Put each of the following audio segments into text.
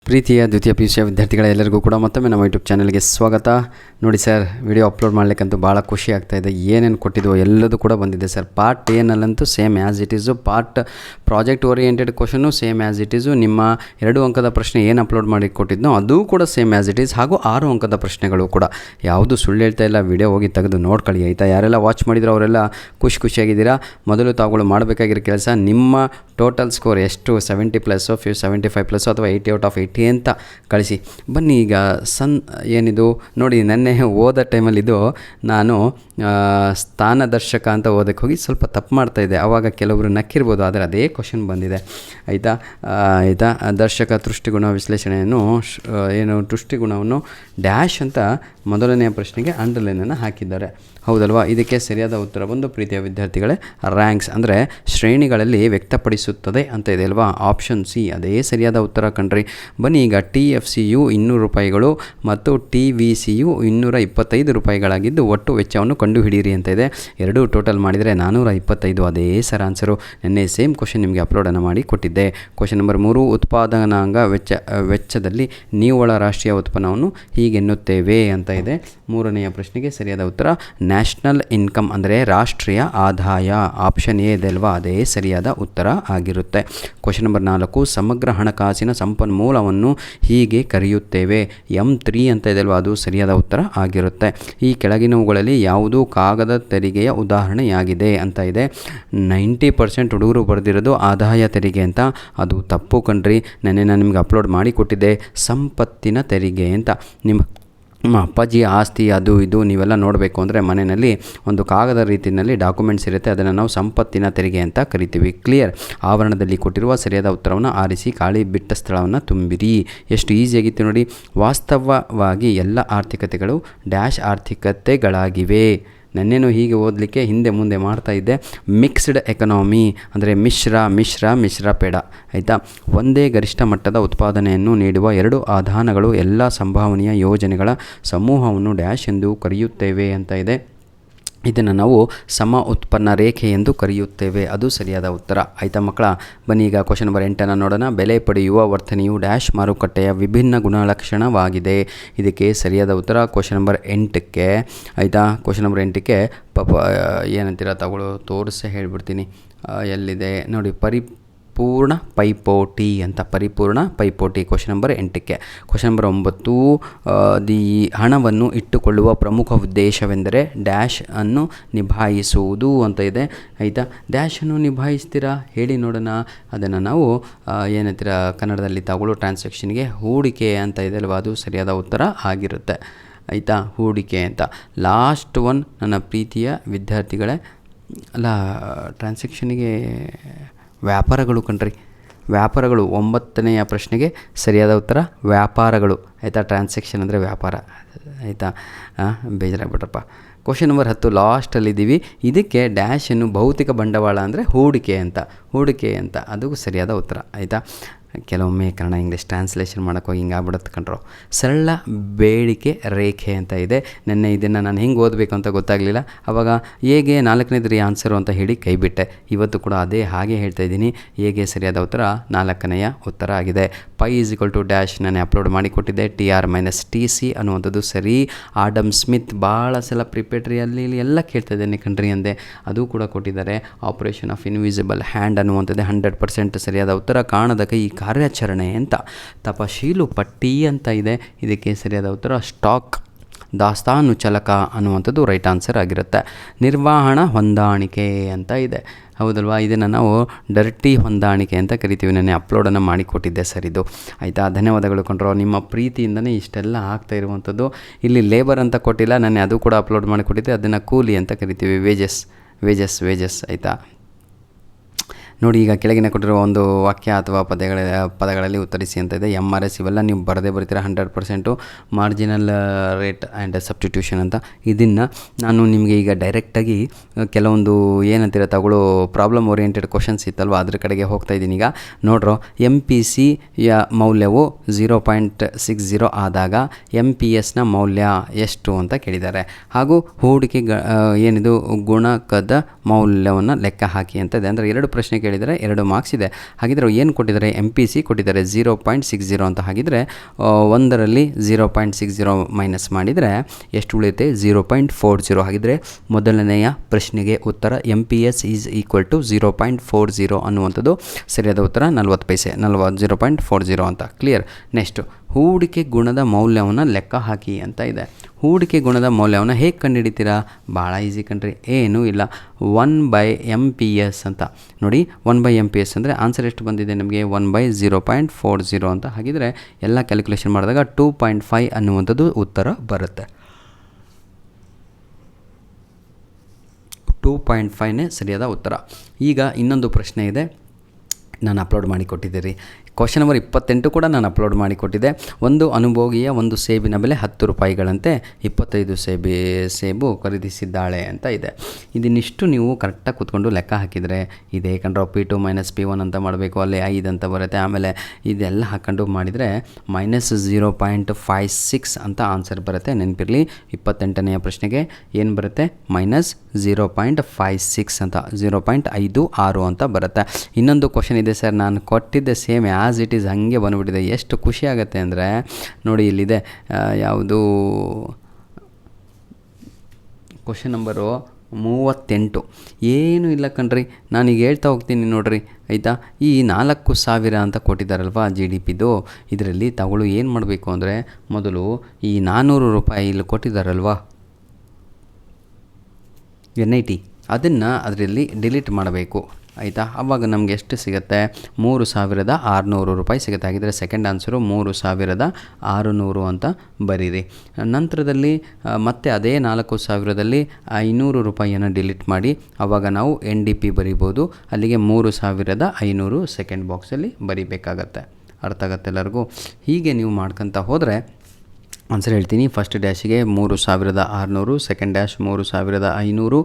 ಪ್ರೀತಿಯ ದ್ವಿತೀಯ PUC ವಿದ್ಯಾರ್ಥಿಗಳ ಎಲ್ಲರಿಗೂ ಕೂಡ ಮತ್ತೊಮ್ಮೆ ನಮ್ಮ ಯೂಟ್ಯೂಬ್ ಚಾನಲ್ಗೆ ಸ್ವಾಗತ. ನೋಡಿ ಸರ್, ವಿಡಿಯೋ ಅಪ್ಲೋಡ್ ಮಾಡಲಿಕ್ಕಂತೂ ಭಾಳ ಖುಷಿ ಆಗ್ತಾಯಿದೆ. ಏನೇನು ಕೊಟ್ಟಿದ್ವೋ ಎಲ್ಲದೂ ಕೂಡ ಬಂದಿದೆ ಸರ್. ಪಾರ್ಟ್ ಏನಲ್ಲಂತೂ same as it is, part project oriented question same as it is, ನಿಮ್ಮ 2 ಅಂಕದ ಪ್ರಶ್ನೆ ಏನು ಅಪ್ಲೋಡ್ ಮಾಡಿ ಕೊಟ್ಟಿದ್ನೋ ಅದು ಕೂಡ ಸೇಮ್ ಆ್ಯಸ್ ಇಟ್ ಈಸ್, ಹಾಗೂ 6 ಅಂಕದ ಪ್ರಶ್ನೆಗಳು ಕೂಡ. ಯಾವುದು ಸುಳ್ಳು ಹೇಳ್ತಾ ಇಲ್ಲ, ವಿಡಿಯೋ ಹೋಗಿ ತೆಗೆದು ನೋಡ್ಕೊಳ್ಳಿ ಆಯಿತಾ. ಯಾರೆಲ್ಲ ವಾಚ್ ಮಾಡಿದ್ರು ಅವರೆಲ್ಲ ಖುಷಿಯಾಗಿದ್ದೀರಾ. ಮೊದಲು ತಾವುಗಳು ಮಾಡಬೇಕಾಗಿರೋ ಕೆಲಸ, ನಿಮ್ಮ ಟೋಟಲ್ ಸ್ಕೋರ್ ಎಷ್ಟು 70+, 75+ ಅಥವಾ 80/80 ಅಂತ ಕಳಿಸಿ ಬನ್ನಿ. ಈಗ ಏನಿದು ನೋಡಿ, ನೆನ್ನೆ ಓದೋ ಟೈಮಲ್ಲಿದು ನಾನು ಸ್ಥಾನದರ್ಶಕ ಅಂತ ಓದಕ್ಕೆ ಹೋಗಿ ಸ್ವಲ್ಪ ತಪ್ಪು ಮಾಡ್ತಾಯಿದ್ದೆ. ಆವಾಗ ಕೆಲವರು ನಕ್ಕಿರ್ಬೋದು, ಆದರೆ ಅದೇ ಕ್ವಶನ್ ಬಂದಿದೆ ಆಯಿತಾ. ದರ್ಶಕ ದೃಷ್ಟಿಗುಣ ವಿಶ್ಲೇಷಣೆಯನ್ನು ದೃಷ್ಟಿಗುಣವನ್ನು ಡ್ಯಾಶ್ ಅಂತ ಮೊದಲನೆಯ ಪ್ರಶ್ನೆಗೆ ಅಂಡರ್ಲೈನನ್ನು ಹಾಕಿದ್ದಾರೆ, ಹೌದಲ್ವಾ? ಇದಕ್ಕೆ ಸರಿಯಾದ ಉತ್ತರ ಬಂದು ಪ್ರೀತಿಯ ವಿದ್ಯಾರ್ಥಿಗಳೇ ರ್ಯಾಂಕ್ಸ್ ಅಂದರೆ ಶ್ರೇಣಿಗಳಲ್ಲಿ ವ್ಯಕ್ತಪಡಿಸುತ್ತದೆ ಅಂತ ಇದೆ ಅಲ್ವಾ, ಆಪ್ಷನ್ ಸಿ ಅದೇ ಸರಿಯಾದ ಉತ್ತರ ಕಣ್ರಿ. ಬನ್ನಿ ಈಗ TFCಯು 200 ರೂಪಾಯಿಗಳು ಮತ್ತು TVCಯು 225 ರೂಪಾಯಿಗಳಾಗಿದ್ದು ಒಟ್ಟು ವೆಚ್ಚವನ್ನು ಕಂಡುಹಿಡಿಯಿರಿ ಅಂತ ಇದೆ. ಎರಡೂ ಟೋಟಲ್ ಮಾಡಿದರೆ 425, ಅದೇ ಸರ್ ಆನ್ಸರು. ನಿನ್ನೆ ಸೇಮ್ ಕ್ವಶನ್ ನಿಮಗೆ ಅಪ್ಲೋಡನ್ನು ಮಾಡಿ ಕೊಟ್ಟಿದ್ದೆ. ಕ್ವಶನ್ ನಂಬರ್ 3, ಉತ್ಪಾದನಾಂಗ ವೆಚ್ಚದಲ್ಲಿ ನಿವ್ವಳ ರಾಷ್ಟ್ರೀಯ ಉತ್ಪನ್ನವನ್ನು ಹೀಗೆನ್ನುತ್ತೇವೆ ಅಂತ ಇದೆ. ಮೂರನೆಯ ಪ್ರಶ್ನೆಗೆ ಸರಿಯಾದ ಉತ್ತರ ನ್ಯಾಷನಲ್ ಇನ್ಕಮ್ ಅಂದರೆ ರಾಷ್ಟ್ರೀಯ ಆದಾಯ, ಆಪ್ಷನ್ ಎ ಇದೆ ಅಲ್ವಾ, ಅದೇ ಸರಿಯಾದ ಉತ್ತರ ಆಗಿರುತ್ತೆ. ಕ್ವಶನ್ ನಂಬರ್ 4, ಸಮಗ್ರ ಹಣಕಾಸಿನ ಸಂಪನ್ಮೂಲವನ್ನು ಹೀಗೆ ಕರೆಯುತ್ತೇವೆ, M3 ಅಂತ ಇದೆ ಅಲ್ವಾ, ಅದು ಸರಿಯಾದ ಉತ್ತರ ಆಗಿರುತ್ತೆ. ಈ ಕೆಳಗಿನವುಗಳಲ್ಲಿ ಯಾವುದು ಕಾಗದ ತೆರಿಗೆಯ ಉದಾಹರಣೆಯಾಗಿದೆ ಅಂತ ಇದೆ. 90% ಹುಡುಗರು ಬರೆದಿರೋದು ಆದಾಯ ತೆರಿಗೆ ಅಂತ, ಅದು ತಪ್ಪು ಕಣ್ರಿ. ನೆನ್ನೆ ನಾನು ನಿಮ್ಗೆ ಅಪ್ಲೋಡ್ ಮಾಡಿ ಕೊಟ್ಟಿದ್ದೆ ಸಂಪತ್ತಿನ ತೆರಿಗೆ ಅಂತ. ನಿಮ್ಮ ಅಪ್ಪಾಜಿ ಆಸ್ತಿ ಅದು ಇದು ನೀವೆಲ್ಲ ನೋಡಬೇಕು ಅಂದರೆ ಮನೆಯಲ್ಲಿ ಒಂದು ಕಾಗದ ರೀತಿಯಲ್ಲಿ ಡಾಕ್ಯುಮೆಂಟ್ಸ್ ಇರುತ್ತೆ, ಅದನ್ನು ನಾವು ಸಂಪತ್ತಿನ ತೆರಿಗೆ ಅಂತ ಕರಿತೀವಿ. ಕ್ಲಿಯರ್? ಆವರಣದಲ್ಲಿ ಕೊಟ್ಟಿರುವ ಸರಿಯಾದ ಉತ್ತರವನ್ನು ಆರಿಸಿ ಖಾಲಿ ಬಿಟ್ಟ ಸ್ಥಳವನ್ನು ತುಂಬಿರಿ. ಎಷ್ಟು ಈಸಿಯಾಗಿತ್ತು ನೋಡಿ. ವಾಸ್ತವವಾಗಿ ಎಲ್ಲ ಆರ್ಥಿಕತೆಗಳು ಡ್ಯಾಶ್ ಆರ್ಥಿಕತೆಗಳಾಗಿವೆ. ನನ್ನೇನು ಹೀಗೆ ಓದಲಿಕ್ಕೆ ಹಿಂದೆ ಮುಂದೆ ಮಾಡ್ತಾಯಿದ್ದೆ. ಮಿಕ್ಸ್ಡ್ ಎಕನಾಮಿ ಅಂದರೆ ಮಿಶ್ರ ಪೇಡ ಆಯಿತಾ. ಒಂದೇ ಗರಿಷ್ಠ ಮಟ್ಟದ ಉತ್ಪಾದನೆಯನ್ನು ನೀಡುವ 2 ಆಧಾನಗಳು ಎಲ್ಲ ಸಂಭವನೀಯ ಯೋಜನೆಗಳ ಸಮೂಹವನ್ನು ಡ್ಯಾಶ್ ಎಂದು ಕರೆಯುತ್ತೇವೆ ಅಂತ ಇದೆ. ಇದನ್ನು ನಾವು ಸಮ ಉತ್ಪನ್ನ ರೇಖೆ ಎಂದು ಕರೆಯುತ್ತೇವೆ, ಅದು ಸರಿಯಾದ ಉತ್ತರ ಆಯಿತಾ ಮಕ್ಕಳ. ಬನ್ನಿ ಈಗ ಕ್ವಶನ್ ನಂಬರ್ 8 ನೋಡೋಣ. ಬೆಲೆ ಪಡೆಯುವ ವರ್ತನೆಯು ಡ್ಯಾಶ್ ಮಾರುಕಟ್ಟೆಯ ವಿಭಿನ್ನ ಗುಣಲಕ್ಷಣವಾಗಿದೆ. ಇದಕ್ಕೆ ಸರಿಯಾದ ಉತ್ತರ ಕ್ವಶನ್ ನಂಬರ್ 8ಕ್ಕೆ ಆಯಿತಾ. ಕ್ವಶನ್ ನಂಬರ್ 8ಕ್ಕೆ ಏನಂತೀರ ತಗೊಳ್ಳೋ ತೋರಿಸೇ ಹೇಳ್ಬಿಡ್ತೀನಿ. ಎಲ್ಲಿದೆ ನೋಡಿ, ಪರಿಪೂರ್ಣ ಪೈಪೋಟಿ ಅಂತ, ಪರಿಪೂರ್ಣ ಪೈಪೋಟಿ ಕ್ವಶನ್ ನಂಬರ್ 8ಕ್ಕೆ. ಕ್ವಶನ್ ನಂಬರ್ 9, ಹಣವನ್ನು ಇಟ್ಟುಕೊಳ್ಳುವ ಪ್ರಮುಖ ಉದ್ದೇಶವೆಂದರೆ ಡ್ಯಾಶ್ ಅನ್ನು ನಿಭಾಯಿಸುವುದು ಅಂತ ಇದೆ ಆಯಿತಾ. ಡ್ಯಾಶನ್ನು ನಿಭಾಯಿಸ್ತೀರಾ ಹೇಳಿ ನೋಡೋಣ. ಅದನ್ನು ನಾವು ಏನಂತೀರ ಕನ್ನಡದಲ್ಲಿ ತಗೊಳ್ಳೋ ಟ್ರಾನ್ಸಾಕ್ಷನ್ಗೆ ಹೂಡಿಕೆ ಅಂತ ಇದೆ ಅಲ್ವಾ, ಅದು ಸರಿಯಾದ ಉತ್ತರ ಆಗಿರುತ್ತೆ ಆಯಿತಾ, ಹೂಡಿಕೆ ಅಂತ. ಲಾಸ್ಟ್ ಒನ್ ನನ್ನ ಪ್ರೀತಿಯ ವಿದ್ಯಾರ್ಥಿಗಳೇ, ಅಲ್ಲ ಟ್ರಾನ್ಸಾಕ್ಷನ್ಗೆ ವ್ಯಾಪಾರಗಳು ಕಣ್ರಿ, ವ್ಯಾಪಾರಗಳು. 9ನೆಯ ಪ್ರಶ್ನೆಗೆ ಸರಿಯಾದ ಉತ್ತರ ವ್ಯಾಪಾರಗಳು ಆಯಿತಾ. ಟ್ರಾನ್ಸಾಕ್ಷನ್ ಅಂದರೆ ವ್ಯಾಪಾರ ಆಯಿತಾ. ಬೇಜಾರಾಗ್ಬಿಟ್ರಪ್ಪ. ಕ್ವಶನ್ ನಂಬರ್ 10 ಲಾಸ್ಟಲ್ಲಿದ್ದೀವಿ. ಇದಕ್ಕೆ ಡ್ಯಾಶನ್ನು ಭೌತಿಕ ಬಂಡವಾಳ ಅಂದರೆ ಹೂಡಿಕೆ ಅಂತ, ಅದು ಸರಿಯಾದ ಉತ್ತರ ಆಯಿತಾ. ಕೆಲವೊಮ್ಮೆ ಕನ್ನಡ ಇಂಗ್ಲೀಷ್ ಟ್ರಾನ್ಸ್ಲೇಷನ್ ಮಾಡೋಕ್ಕೋಗಿ ಹಿಂಗಾಗ್ಬಿಡುತ್ತೆ ಕಣ್ರು. ಸರಳ ಬೇಡಿಕೆ ರೇಖೆ ಅಂತ ಇದೆ. ನೆನ್ನೆ ಇದನ್ನು ನಾನು ಹೆಂಗೆ ಓದಬೇಕು ಅಂತ ಗೊತ್ತಾಗಲಿಲ್ಲ, ಆವಾಗ ಹೇಗೆ 4ನೇದು ಆನ್ಸರು ಅಂತ ಹೇಳಿ ಕೈಬಿಟ್ಟೆ. ಇವತ್ತು ಕೂಡ ಅದೇ ಹಾಗೆ ಹೇಳ್ತಾ ಇದ್ದೀನಿ. ಹೇಗೆ ಸರಿಯಾದ ಉತ್ತರ 4ನೆಯ ಉತ್ತರ ಆಗಿದೆ. ಪೈ = ಡ್ಯಾಶ್ ನಾನು ಅಪ್ಲೋಡ್ ಮಾಡಿ ಕೊಟ್ಟಿದ್ದೆ. TR - TC ಅನ್ನುವಂಥದ್ದು ಸರಿ. ಆಡಮ್ ಸ್ಮಿತ್ ಭಾಳ ಸಲ ಪ್ರಿಪೇಟ್ರಿಯಲ್ಲಿ ಇಲ್ಲಿ ಎಲ್ಲ ಕೇಳ್ತಾ ಇದ್ದೇನೆ ಕಣ್ರಿ ಅಂದೆ, ಅದು ಕೂಡ ಕೊಟ್ಟಿದ್ದಾರೆ. ಆಪರೇಷನ್ ಆಫ್ ಇನ್ವಿಸಿಬಲ್ ಹ್ಯಾಂಡ್ ಅನ್ನುವಂಥದ್ದು 100% ಸರಿಯಾದ ಉತ್ತರ. ಕಾಣದ ಕೈ ಕಾರ್ಯಾಚರಣೆ ಅಂತ. ತಪಶೀಲು ಪಟ್ಟಿ ಅಂತ ಇದೆ. ಇದಕ್ಕೆ ಸರಿಯಾದ ಉತ್ತರ ಸ್ಟಾಕ್ ದಾಸ್ತಾನು ಚಲಕ ಅನ್ನುವಂಥದ್ದು ರೈಟ್ ಆನ್ಸರ್ ಆಗಿರುತ್ತೆ. ನಿರ್ವಹಣಾ ಹೊಂದಾಣಿಕೆ ಅಂತ ಇದೆ, ಹೌದಲ್ವಾ. ಇದನ್ನು ನಾವು ಡರ್ಟಿ ಹೊಂದಾಣಿಕೆ ಅಂತ ಕರಿತೀವಿ. ನಾನು ಅಪ್ಲೋಡನ್ನು ಮಾಡಿಕೊಟ್ಟಿದ್ದೆ ಸರ್ ಇದು ಆಯಿತಾ. ಧನ್ಯವಾದಗಳು ಕೊಂಡ್ರು, ನಿಮ್ಮ ಪ್ರೀತಿಯಿಂದನೇ ಇಷ್ಟೆಲ್ಲ ಆಗ್ತಾ ಇರುವಂಥದ್ದು. ಇಲ್ಲಿ ಲೇಬರ್ ಅಂತ ಕೊಟ್ಟಿಲ್ಲ, ನಾನು ಅದು ಕೂಡ ಅಪ್ಲೋಡ್ ಮಾಡಿಕೊಟ್ಟಿದ್ದೆ, ಅದನ್ನು ಕೂಲಿ ಅಂತ ಕರಿತೀವಿ, ವೇಜಸ್ ಆಯಿತಾ. ನೋಡಿ ಈಗ ಕೆಳಗಿನ ಕೊಟ್ಟಿರುವ ಒಂದು ವಾಕ್ಯ ಅಥವಾ ಪದಗಳಲ್ಲಿ ಉತ್ತರಿಸಿ ಅಂತ ಇದೆ. MRS ಇವೆಲ್ಲ ನೀವು ಬರದೇ ಬರ್ತೀರ 100%. ಮಾರ್ಜಿನಲ್ ರೇಟ್ ಆ್ಯಂಡ್ ಸಬ್ಸ್ಟಿಟ್ಯೂಷನ್ ಅಂತ. ಇದನ್ನು ನಾನು ನಿಮಗೆ ಈಗ ಡೈರೆಕ್ಟಾಗಿ ಕೆಲವೊಂದು ಏನಂತೀರ ತಗೊಳ್ಳೋ ಪ್ರಾಬ್ಲಮ್ ಓರಿಯೆಂಟೆಡ್ ಕ್ವಶನ್ಸ್ ಇತ್ತಲ್ವ, ಅದ್ರ ಕಡೆಗೆ ಹೋಗ್ತಾ ಇದ್ದೀನಿ ಈಗ. ನೋಡ್ರೋ, MPCಯ ಮೌಲ್ಯವು 0.60 ಆದಾಗ MPSನ ಮೌಲ್ಯ ಎಷ್ಟು ಅಂತ ಕೇಳಿದ್ದಾರೆ. ಹಾಗೂ ಹೂಡಿಕೆ ಏನಿದು ಗುಣಕದ ಮೌಲ್ಯವನ್ನು ಲೆಕ್ಕ ಹಾಕಿ ಅಂತ ಇದೆ. ಅಂದರೆ 2 ಪ್ರಶ್ನೆ ಕೇಳಿದರೆ 2 ಮಾರ್ಕ್ಸ್ ಇದೆ. ಹಾಗಿದ್ರೆ ಏನು ಕೊಟ್ಟಿದ್ದಾರೆ, MPC ಕೊಟ್ಟಿದ್ದಾರೆ 0.60 ಅಂತ. ಹಾಗಿದ್ರೆ ಒಂದರಲ್ಲಿ 0.60 ಮೈನಸ್ ಮಾಡಿದರೆ ಎಷ್ಟು ಉಳಿಯುತ್ತೆ, 0.40. ಹಾಗಿದ್ರೆ ಮೊದಲನೆಯ ಪ್ರಶ್ನೆಗೆ ಉತ್ತರ MPS ಈಸ್ ಈಕ್ವಲ್ ಟು 0.40 ಅನ್ನುವಂಥದ್ದು ಸರಿಯಾದ ಉತ್ತರ. 40 ಪೈಸೆ 0.40 ಅಂತ. ಕ್ಲಿಯರ್. ನೆಕ್ಸ್ಟ್, ಹೂಡಿಕೆ ಗುಣದ ಮೌಲ್ಯವನ್ನು ಲೆಕ್ಕ ಹಾಕಿ ಅಂತ ಇದೆ. ಹೂಡಿಕೆ ಗುಣದ ಮೌಲ್ಯವನ್ನು ಹೇಗೆ ಕಂಡುಹಿಡಿತೀರಾ, ಭಾಳ ಈಸಿ ಕಣ್ರಿ, ಏನೂ ಇಲ್ಲ, 1/MPS ಅಂತ. ನೋಡಿ 1/MPS ಅಂದರೆ ಆನ್ಸರ್ ಎಷ್ಟು ಬಂದಿದೆ ನಮಗೆ, 1/0.40 ಅಂತ. ಹಾಗಿದ್ರೆ ಎಲ್ಲ ಕ್ಯಾಲ್ಕುಲೇಷನ್ ಮಾಡಿದಾಗ 2.5 ಅನ್ನುವಂಥದ್ದು ಉತ್ತರ ಬರುತ್ತೆ. 2.5ನೇ ಸರಿಯಾದ ಉತ್ತರ. ಈಗ ಇನ್ನೊಂದು ಪ್ರಶ್ನೆ ಇದೆ, ನಾನು ಅಪ್ಲೋಡ್ ಮಾಡಿ ಕೊಟ್ಟಿದ್ದೆ. ಕ್ವಶನ್ ನಂಬರ್ 28 ಕೂಡ ನಾನು ಅಪ್ಲೋಡ್ ಮಾಡಿ ಕೊಟ್ಟಿದ್ದೆ. ಒಂದು ಅನುಭೋಗಿಯ ಒಂದು ಸೇಬಿನ ಬೆಲೆ 10 ರೂಪಾಯಿಗಳಂತೆ, 25 ಸೇಬು ಖರೀದಿಸಿದ್ದಾಳೆ ಅಂತ ಇದೆ. ಇದನ್ನಿಷ್ಟು ನೀವು ಕರೆಕ್ಟಾಗಿ ಕೂತ್ಕೊಂಡು ಲೆಕ್ಕ ಹಾಕಿದರೆ ಇದೆ ಕಣ್ರೋ, P2 - P1 ಅಂತ ಮಾಡಬೇಕು, ಅಲ್ಲಿ 5 ಅಂತ ಬರುತ್ತೆ. ಆಮೇಲೆ ಇದೆಲ್ಲ ಹಾಕ್ಕೊಂಡು ಮಾಡಿದರೆ -0.56 ಅಂತ ಆನ್ಸರ್ ಬರುತ್ತೆ. ನೆನಪಿರಲಿ, 28ನೆಯ ಪ್ರಶ್ನೆಗೆ ಏನು ಬರುತ್ತೆ, -0.56 ಅಂತ, 0.56 ಅಂತ ಬರುತ್ತೆ. ಇನ್ನೊಂದು ಕ್ವಶನ್ ಇದೆ ಸರ್, ನಾನು ಕೊಟ್ಟಿದ್ದೆ ಸೇಮ್ ಆ್ಯಸ್ ಇಟ್ ಈಸ್ ಹಾಗೆ ಬಂದುಬಿಟ್ಟಿದೆ. ಎಷ್ಟು ಖುಷಿ ಆಗುತ್ತೆ ಅಂದರೆ ನೋಡಿ, ಇಲ್ಲಿದೆ ಯಾವುದು ಕ್ವಶನ್ ನಂಬರು 38. ಏನೂ ಇಲ್ಲ ಕಣ್ರಿ, ನಾನೀಗ ಹೇಳ್ತಾ ಹೋಗ್ತೀನಿ ನೋಡ್ರಿ, ಆಯಿತಾ. ಈ 4,000 ಅಂತ ಕೊಟ್ಟಿದ್ದಾರಲ್ವ GDPದು, ಇದರಲ್ಲಿ ತಗೊಳ್ಳು ಏನು ಮಾಡಬೇಕು ಅಂದರೆ, ಮೊದಲು ಈ 400 ರೂಪಾಯಿ ಇಲ್ಲಿ ಕೊಟ್ಟಿದ್ದಾರಲ್ವ NIT, ಅದನ್ನು ಅದರಲ್ಲಿ ಡಿಲೀಟ್ ಮಾಡಬೇಕು, ಆಯಿತಾ. ಆವಾಗ ನಮಗೆ ಎಷ್ಟು ಸಿಗುತ್ತೆ, 3,600 ರೂಪಾಯಿ ಸಿಗುತ್ತೆ. ಹಾಗಿದ್ರೆ ಸೆಕೆಂಡ್ ಆನ್ಸರು 3,600 ಅಂತ ಬರೀರಿ. ನಂತರದಲ್ಲಿ ಮತ್ತೆ ಅದೇ 4,000ದಲ್ಲಿ 500 ರೂಪಾಯಿಯನ್ನು ಡಿಲೀಟ್ ಮಾಡಿ, ಆವಾಗ ನಾವು NDP ಬರಿಬೋದು. ಅಲ್ಲಿಗೆ 3,500 ಸೆಕೆಂಡ್ ಬಾಕ್ಸಲ್ಲಿ ಬರಿಬೇಕಾಗತ್ತೆ. ಅರ್ಥ ಆಗುತ್ತೆ ಎಲ್ಲರಿಗೂ. ಹೀಗೆ ನೀವು ಮಾಡ್ಕೊತ ಹೋದರೆ ಆನ್ಸರ್ ಹೇಳ್ತೀನಿ. ಫಸ್ಟ್ ಡ್ಯಾಶಿಗೆ 3,600, ಸೆಕೆಂಡ್ ಡ್ಯಾಶ್ 3,500,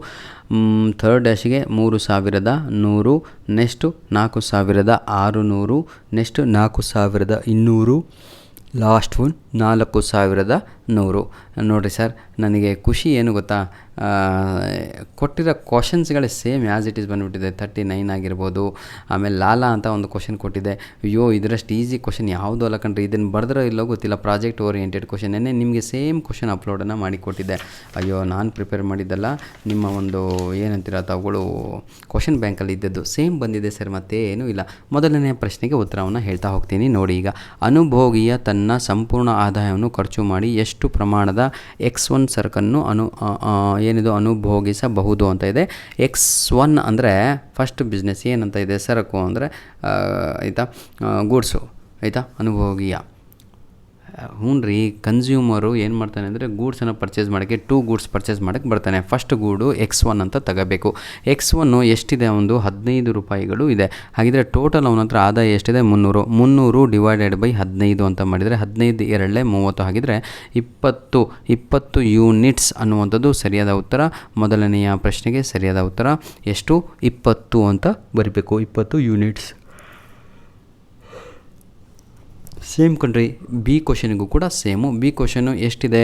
ಥರ್ಡ್ ಡ್ಯಾಶಿಗೆ 3,100, ನೆಕ್ಸ್ಟು 4,600, ನೆಕ್ಸ್ಟು 4,200, ಲಾಸ್ಟ್ ಒನ್ 4,100. ನೋಡಿರಿ ಸರ್, ನನಗೆ ಖುಷಿ ಏನು ಗೊತ್ತಾ, ಕೊಟ್ಟಿರೋ ಕ್ವಶನ್ಸ್ಗಳೇ ಸೇಮ್ ಆ್ಯಸ್ ಇಟ್ ಈಸ್ ಬಂದುಬಿಟ್ಟಿದೆ. 39 ಆಗಿರ್ಬೋದು. ಆಮೇಲೆ ಲಾಲಾ ಅಂತ ಒಂದು ಕ್ವಶನ್ ಕೊಟ್ಟಿದೆ. ಅಯ್ಯೋ, ಇದರಷ್ಟು ಈಸಿ ಕ್ವಶನ್ ಯಾವುದೂ ಅಲ್ಲ ಕಣ್ರಿ. ಇದನ್ನು ಬರೆದ್ರೋ ಇಲ್ಲೋ ಗೊತ್ತಿಲ್ಲ, ಪ್ರಾಜೆಕ್ಟ್ ಓರಿಯೆಂಟೆಡ್ ಕ್ವಶನ್. ನಿಮಗೆ ಸೇಮ್ ಕ್ವಶನ್ ಅಪ್ಲೋಡನ್ನು ಮಾಡಿ ಕೊಟ್ಟಿದ್ದೆ. ಅಯ್ಯೋ, ನಾನು ಪ್ರಿಪೇರ್ ಮಾಡಿದ್ದಲ್ಲ, ನಿಮ್ಮ ಒಂದು ಏನಂತೀರ ತಗೊಳ್ಳು ಕ್ವಶನ್ ಬ್ಯಾಂಕಲ್ಲಿ ಇದ್ದದ್ದು ಸೇಮ್ ಬಂದಿದೆ ಸರ್, ಮತ್ತೇನೂ ಇಲ್ಲ. ಮೊದಲನೇ ಪ್ರಶ್ನೆಗೆ ಉತ್ತರವನ್ನು ಹೇಳ್ತಾ ಹೋಗ್ತೀನಿ ನೋಡಿ. ಈಗ ಅನುಭೋಗಿಯ ತನ್ನ ಸಂಪೂರ್ಣ ಆದಾಯವನ್ನು ಖರ್ಚು ಮಾಡಿ ಎಷ್ಟು ಪ್ರಮಾಣದ X1 ಸರಕನ್ನು ಏನಿದು ಅನುಭೋಗಿಸಬಹುದು ಅಂತ ಇದೆ. X1 ಅಂದರೆ ಫಸ್ಟ್ ಬಿಸ್ನೆಸ್ ಏನಂತ ಇದೆ, ಸರಕು ಅಂದರೆ ಆಯಿತಾ, ಗೂಡ್ಸು, ಆಯಿತಾ. ಅನುಭೋಗಿಯ ಹ್ಞೂ ಕನ್ಸ್ಯೂಮರು ಏನು ಮಾಡ್ತಾನೆ ಅಂದರೆ ಗೂಡ್ಸನ್ನು ಪರ್ಚೇಸ್ ಮಾಡೋಕ್ಕೆ 2 ಗೂಡ್ಸ್ ಪರ್ಚೇಸ್ ಮಾಡೋಕ್ಕೆ ಬರ್ತಾನೆ. ಫಸ್ಟ್ ಗೂಡು X1 ಅಂತ ತಗೋಬೇಕು. X1 ಎಷ್ಟಿದೆ, ಒಂದು 15 ರೂಪಾಯಿಗಳು ಇದೆ. ಹಾಗಿದ್ರೆ ಟೋಟಲ್ ಅವನ ಹತ್ರ ಆದಾಯ ಎಷ್ಟಿದೆ, 300 ಡಿವೈಡೆಡ್ ಬೈ 15 ಅಂತ ಮಾಡಿದರೆ 15 2 30. ಹಾಗಿದ್ರೆ 20 ಯೂನಿಟ್ಸ್ ಅನ್ನುವಂಥದ್ದು ಸರಿಯಾದ ಉತ್ತರ. ಮೊದಲನೆಯ ಪ್ರಶ್ನೆಗೆ ಸರಿಯಾದ ಉತ್ತರ ಎಷ್ಟು, 20 ಅಂತ ಬರೀಬೇಕು, 20 ಯೂನಿಟ್ಸ್. ಸೇಮ್ ಕಣ್ರಿ, ಬಿ ಕ್ವಶನಿಗೂ ಕೂಡ ಸೇಮು. ಬಿ ಕ್ವಶನು ಎಷ್ಟಿದೆ,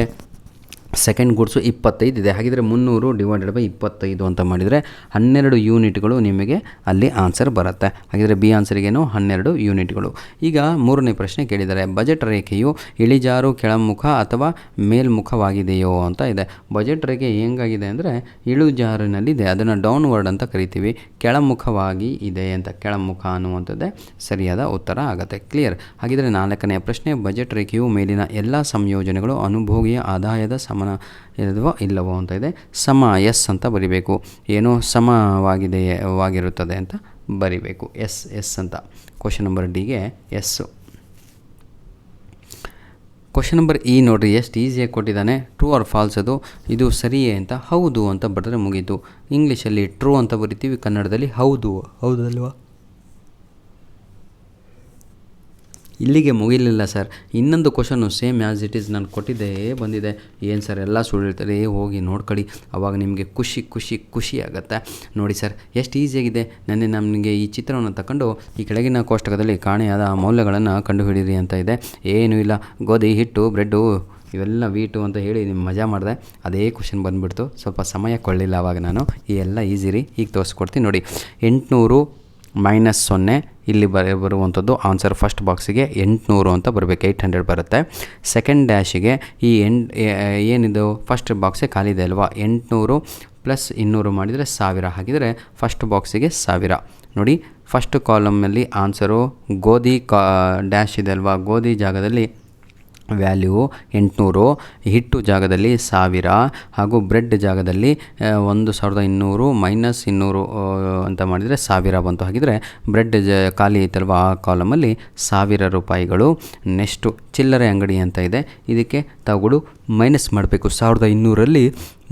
ಸೆಕೆಂಡ್ ಗೂಡ್ಸು 25 ಇದೆ. ಹಾಗಿದ್ರೆ 300 ಡಿವೈಡೆಡ್ ಬೈ 25 ಅಂತ ಮಾಡಿದರೆ 12 ಯೂನಿಟ್ಗಳು ನಿಮಗೆ ಅಲ್ಲಿ ಆನ್ಸರ್ ಬರುತ್ತೆ. ಹಾಗಿದ್ರೆ ಬಿ ಆನ್ಸರಿಗೇನು 12 ಯೂನಿಟ್ಗಳು. ಈಗ ಮೂರನೇ ಪ್ರಶ್ನೆ ಕೇಳಿದ್ದಾರೆ, ಬಜೆಟ್ ರೇಖೆಯು ಇಳಿಜಾರು ಕೆಳಮುಖ ಅಥವಾ ಮೇಲ್ಮುಖವಾಗಿದೆಯೋ ಅಂತ ಇದೆ. ಬಜೆಟ್ ರೇಖೆ ಹೆಂಗಾಗಿದೆ ಅಂದರೆ ಇಳಿಜಾರಿನಲ್ಲಿದೆ, ಅದನ್ನು ಡೌನ್ವರ್ಡ್ ಅಂತ ಕರಿತೀವಿ. ಕೆಳಮುಖವಾಗಿ ಇದೆ ಅಂತ, ಕೆಳಮುಖ ಅನ್ನುವಂಥದ್ದೇ ಸರಿಯಾದ ಉತ್ತರ ಆಗುತ್ತೆ. ಕ್ಲಿಯರ್. ಹಾಗಿದ್ರೆ ನಾಲ್ಕನೆಯ ಪ್ರಶ್ನೆ, ಬಜೆಟ್ ರೇಖೆಯು ಮೇಲಿನ ಎಲ್ಲ ಸಂಯೋಜನೆಗಳು ಅನುಭೋಗಿಯ ಆದಾಯದ ಇಲ್ಲವೋ ಅಂತ ಇದೆ. ಸಮ ಎಸ್ ಅಂತ ಬರಿಬೇಕು. ಏನೋ ಸಮವಾಗಿರುತ್ತದೆ ಅಂತ ಬರಿಬೇಕು. ಎಸ್ ಅಂತ. ಕ್ವಶನ್ ನಂಬರ್ ಡಿಗೆ ಎಸ್ಸು. ಕ್ವಶನ್ ನಂಬರ್ ಇ ನೋಡಿರಿ, ಎಷ್ಟು ಈಸಿಯಾಗಿ ಕೊಟ್ಟಿದ್ದಾನೆ. ಟ್ರೂ ಆರ್ ಫಾಲ್ಸ್ ಅದು, ಇದು ಸರಿಯೇ ಅಂತ ಹೌದು ಅಂತ ಬರೆದ್ರೆ ಮುಗೀತು. ಇಂಗ್ಲೀಷಲ್ಲಿ ಟ್ರೂ ಅಂತ ಬರಿತೀವಿ, ಕನ್ನಡದಲ್ಲಿ ಹೌದಲ್ವಾ. ಇಲ್ಲಿಗೆ ಮುಗಿಲಿಲ್ಲ ಸರ್, ಇನ್ನೊಂದು question same as it is ನಾನು ಕೊಟ್ಟಿದ್ದೇ ಬಂದಿದೆ. ಏನು ಸರ್ ಎಲ್ಲ ಸುಳ್ಳಿರ್ತಾರೆ, ಹೋಗಿ ನೋಡ್ಕೊಳ್ಳಿ, ಅವಾಗ ನಿಮಗೆ ಖುಷಿ ಆಗುತ್ತೆ. ನೋಡಿ ಸರ್ ಎಷ್ಟು ಈಸಿಯಾಗಿದೆ. ನಮಗೆ ಈ ಚಿತ್ರವನ್ನು ತಗೊಂಡು ಈ ಕೆಳಗಿನ ಕೋಷ್ಟಕದಲ್ಲಿ ಕಾಣೆಯಾದ ಮೌಲ್ಯಗಳನ್ನು ಕಂಡುಹಿಡಿಯಿರಿ ಅಂತ ಇದೆ. ಏನೂ ಇಲ್ಲ, ಗೋಧಿ ಹಿಟ್ಟು, ಬ್ರೆಡ್ಡು ಇವೆಲ್ಲ ವೀಟು ಅಂತ ಹೇಳಿ ನಿಮ್ಮ ಮಜಾ ಮಾಡಿದೆ. ಅದೇ ಕ್ವಶನ್ ಬಂದುಬಿಡ್ತು. ಸ್ವಲ್ಪ ಸಮಯ ಕೊಳ್ಳಿಲ್ಲ ಆವಾಗ ನಾನು. ಈ ಎಲ್ಲ ಈಸಿ ರೀ, ಈಗ ತೋರಿಸ್ಕೊಡ್ತೀನಿ ನೋಡಿ. 800 -0 ಇಲ್ಲಿ ಬರುವಂಥದ್ದು ಆನ್ಸರ್ ಫಸ್ಟ್ ಬಾಕ್ಸಿಗೆ 800 ಅಂತ ಬರಬೇಕು, 800 ಬರುತ್ತೆ. ಸೆಕೆಂಡ್ ಡ್ಯಾಶಿಗೆ ಈ ಏನಿದು ಫಸ್ಟ್ ಬಾಕ್ಸೇ ಖಾಲಿ ಇದೆ ಅಲ್ವಾ, 800 + 200 ಮಾಡಿದರೆ 1000 ಹಾಕಿದರೆ ಫಸ್ಟ್ ಬಾಕ್ಸಿಗೆ 1000. ನೋಡಿ ಫಸ್ಟ್ ಕಾಲಮ್ನಲ್ಲಿ ಆನ್ಸರು ಗೋಧಿ ಡ್ಯಾಶ್ ಇದೆ ಅಲ್ವಾ, ಗೋಧಿ ಜಾಗದಲ್ಲಿ ವ್ಯಾಲ್ಯೂ 800, ಹಿಟ್ಟು ಜಾಗದಲ್ಲಿ 1000 ಹಾಗೂ ಬ್ರೆಡ್ ಜಾಗದಲ್ಲಿ 1200 - 200 ಅಂತ ಮಾಡಿದರೆ 1000 ಬಂತು. ಹಾಗಿದ್ರೆ ಬ್ರೆಡ್ ಖಾಲಿ ಐತಲ್ವ ಆ ಕಾಲಮಲ್ಲಿ 1000 ರೂಪಾಯಿಗಳು. ನೆಕ್ಸ್ಟು ಚಿಲ್ಲರೆ ಅಂಗಡಿ ಅಂತ ಇದೆ, ಇದಕ್ಕೆ ತಾವುಗಳು ಮೈನಸ್ ಮಾಡಬೇಕು. 1200ರಲ್ಲಿ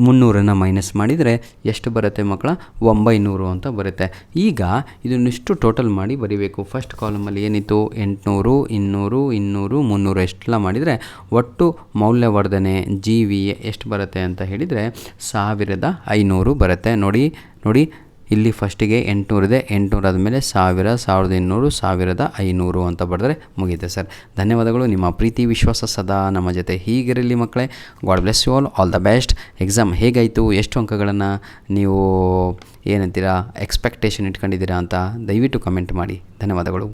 300 ಮೈನಸ್ ಮಾಡಿದರೆ ಎಷ್ಟು ಬರುತ್ತೆ ಮಕ್ಕಳ, 900 ಅಂತ ಬರುತ್ತೆ. ಈಗ ಇದನ್ನಿಷ್ಟು ಟೋಟಲ್ ಮಾಡಿ ಬರೀಬೇಕು. ಫಸ್ಟ್ ಕಾಲಮಲ್ಲಿ ಏನಿತ್ತು 800, 200, 200, 300 ಎಷ್ಟೆಲ್ಲ ಮಾಡಿದರೆ ಒಟ್ಟು ಮೌಲ್ಯವರ್ಧನೆ GVA ಎಷ್ಟು ಬರುತ್ತೆ ಅಂತ ಹೇಳಿದರೆ 1500 ಬರುತ್ತೆ. ನೋಡಿ ಇಲ್ಲಿ ಫಸ್ಟಿಗೆ 800 ಇದೆ, 800 ಆದಮೇಲೆ 1000, 1200, 1500 ಅಂತ ಬರೆದ್ರೆ ಮುಗಿಯುತ್ತೆ ಸರ್. ಧನ್ಯವಾದಗಳು. ನಿಮ್ಮ ಪ್ರೀತಿ ವಿಶ್ವಾಸ ಸದಾ ನಮ್ಮ ಜೊತೆ ಹೀಗಿರಲಿ ಮಕ್ಕಳೇ. God bless you all the best. Exam ಹೇಗಾಯಿತು, ಎಷ್ಟು ಅಂಕಗಳನ್ನು ನೀವು ಏನಂತೀರಾ ಎಕ್ಸ್ಪೆಕ್ಟೇಷನ್ ಇಟ್ಕೊಂಡಿದ್ದೀರಾ ಅಂತ ದಯವಿಟ್ಟು ಕಮೆಂಟ್ ಮಾಡಿ. ಧನ್ಯವಾದಗಳು.